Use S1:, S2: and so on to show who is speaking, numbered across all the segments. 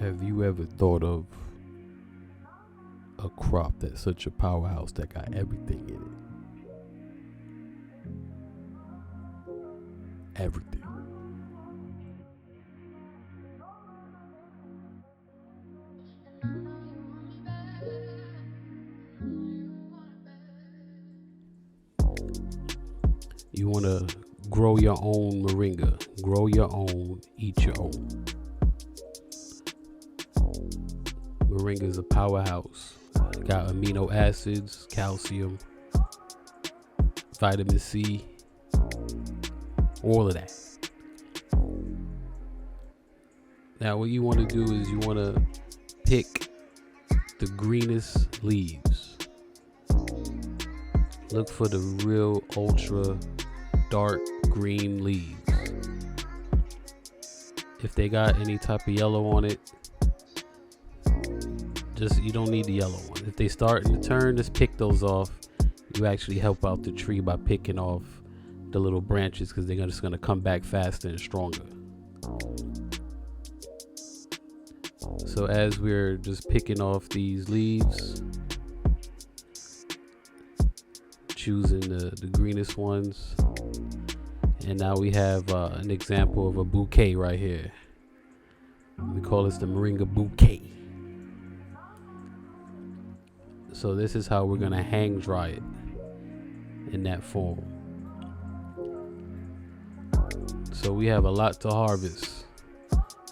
S1: Have you ever thought of a crop that's such a powerhouse that got everything in it? Everything. You want to grow your own moringa, grow your own, eat your own. Moringa is a powerhouse. It got amino acids, calcium, vitamin C, all of that. Now what you want to do is you want to pick the greenest leaves. Look for the real ultra dark green leaves. If they got any type of yellow on it, you don't need the yellow one. If they starting to turn, just pick those off. You actually help out the tree by picking off the little branches, because they're just going to come back faster and stronger. So as we're just picking off these leaves, choosing the greenest ones, and now we have an example of a bouquet right here. We call this the Moringa bouquet. So this is how we're gonna hang dry it in that form. So we have a lot to harvest.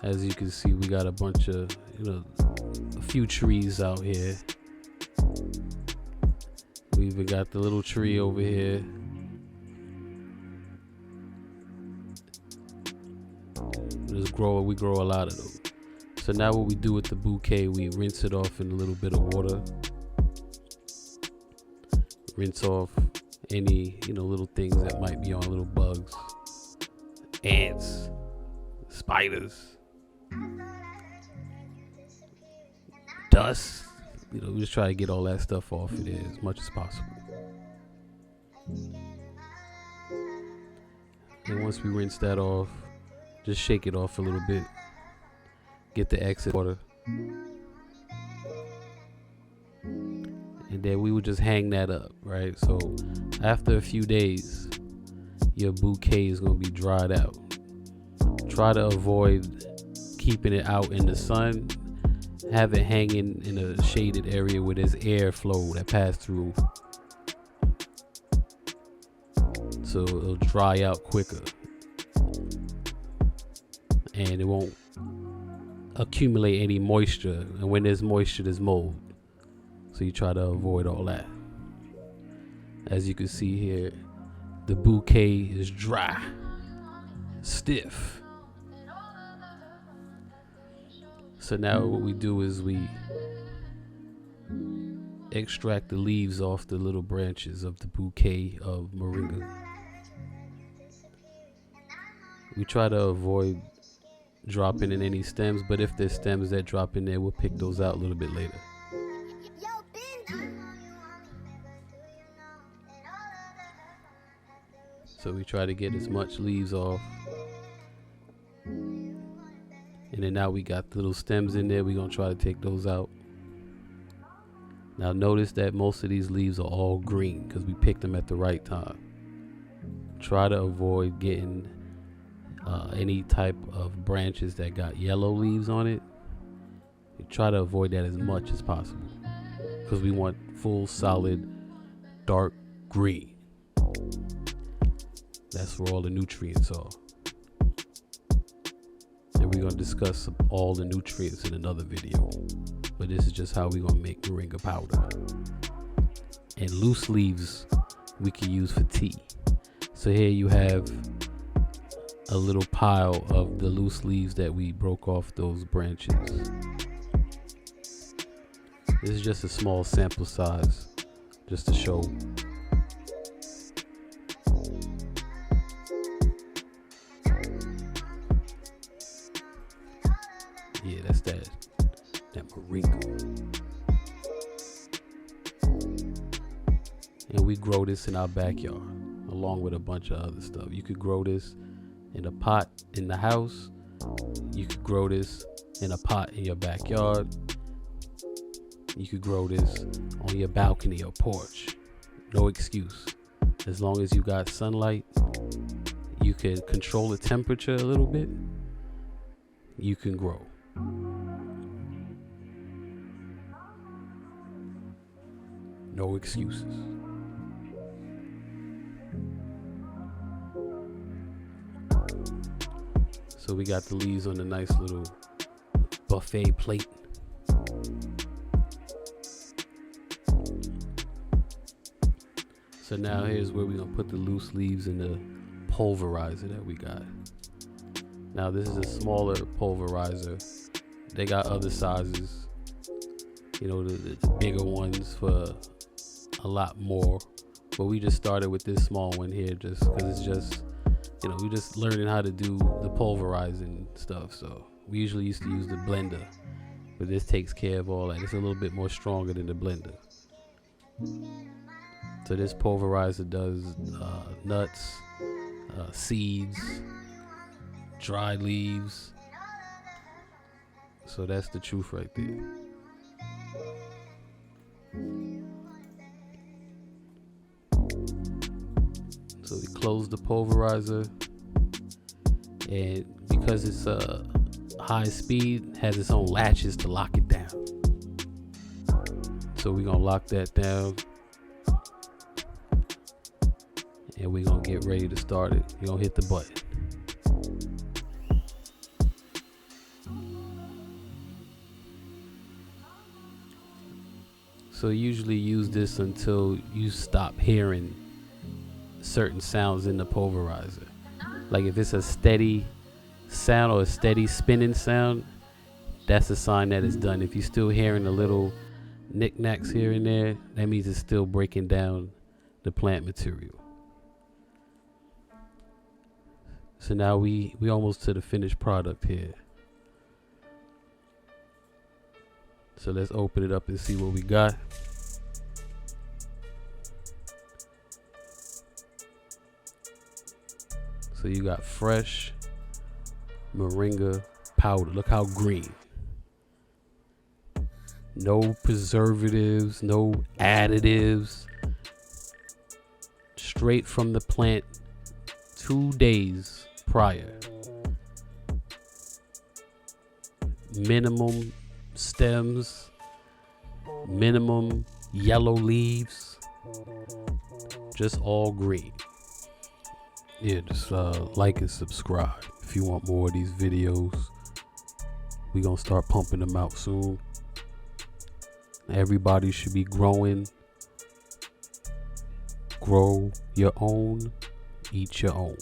S1: As you can see, we got a bunch of, a few trees out here. We even got the little tree over here. We grow a lot of them. So now what we do with the bouquet, we rinse it off in a little bit of water. Rinse off any, little things that might be on, little bugs, ants, spiders, dust. We just try to get all that stuff off of there as much as possible. And once we rinse that off, just shake it off a little bit. Get the excess water. And then we would just hang that up, right? So after a few days, your bouquet is going to be dried out. Try to avoid keeping it out in the sun. Have it hanging in a shaded area where there's airflow that pass through, so it'll dry out quicker and it won't accumulate any moisture. And when there's moisture, there's mold. So you try to avoid all that. As you can see here, the bouquet is dry, stiff. So now what we do is we extract the leaves off the little branches of the bouquet of moringa. We try to avoid dropping in any stems, but if there's stems that drop in there, we'll pick those out a little bit later. So we try to get as much leaves off. And then now we got the little stems in there. We're going to try to take those out. Now notice that most of these leaves are all green because we picked them at the right time. Try to avoid getting any type of branches that got yellow leaves on it. We try to avoid that as much as possible because we want full, solid, dark green. That's where all the nutrients are. And we're going to discuss all the nutrients in another video. But this is just how we're going to make moringa powder. And loose leaves we can use for tea. So here you have a little pile of the loose leaves that we broke off those branches. This is just a small sample size, just to show. Yeah, that's that moringa. And we grow this in our backyard along with a bunch of other stuff. You could grow this in a pot in the house, You could grow this in a pot in your backyard. You could grow this on your balcony or porch. No excuse. As long as you got sunlight, you can control the temperature a little bit, you can grow. No excuses. So we got the leaves on a nice little buffet plate. So now here's where we're gonna put the loose leaves in the pulverizer that we got. Now this is a smaller pulverizer. They got other sizes, you know, the bigger ones for a lot more, but we just started with this small one here just because it's just, you know, we just learning how to do the pulverizing stuff. So we usually used to use the blender, but this takes care of all that. It's a little bit more stronger than the blender. So this pulverizer does nuts, seeds, dried leaves. So that's the truth right there. So we close the pulverizer, and because it's high speed, has its own latches to lock it down. So we're gonna lock that down, and we're gonna get ready to start it. You're gonna hit the button. So usually use this until you stop hearing certain sounds in the pulverizer. Like if it's a steady sound or a steady spinning sound, that's a sign that it's done. If you're still hearing a little knickknacks here and there, that means it's still breaking down the plant material. So now we almost to the finished product here. So let's open it up and see what we got. So you got fresh Moringa powder. Look how green. No preservatives, no additives. Straight from the plant 2 days prior. Minimum stems, minimum yellow leaves, just all green. Yeah, just like and subscribe if you want more of these videos. We gonna start pumping them out soon. Everybody should be growing. Grow your own, eat your own.